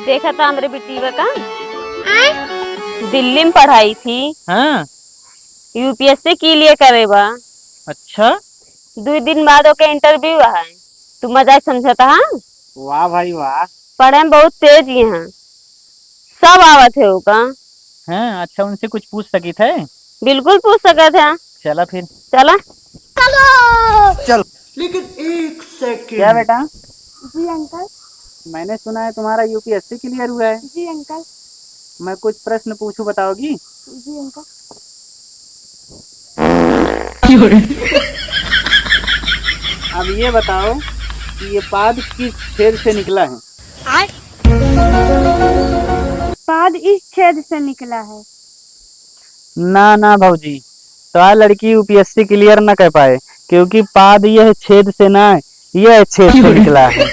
देखा था हमारे बेटी का दिल्ली में पढ़ाई थी। हाँ। यूपीएससी के लिए करे बा। अच्छा। 2 दिन बाद ओके इंटरव्यू है। तू मजाक समझता। हाँ, वाह भाई वाह। पढ़े में बहुत तेज ही है। सब आवत है ओका। हाँ अच्छा, उनसे कुछ पूछ सकी थे? बिल्कुल पूछ सकते थे। चला फिर। चला चल। लेकिन एक क्या सेकंड। बेटा? जी अंकल। मैंने सुना है तुम्हारा यूपीएससी क्लियर हुआ है। जी अंकल। मैं कुछ प्रश्न पूछूं, बताओगी? जी अंकल। अब ये बताओ कि ये पाद किस छेद से निकला है? पाद इस छेद से निकला है। ना ना भाऊजी, तो आ लड़की यूपीएससी क्लियर न कर पाए क्योंकि पाद यह छेद से ना, यह छेद से निकला है।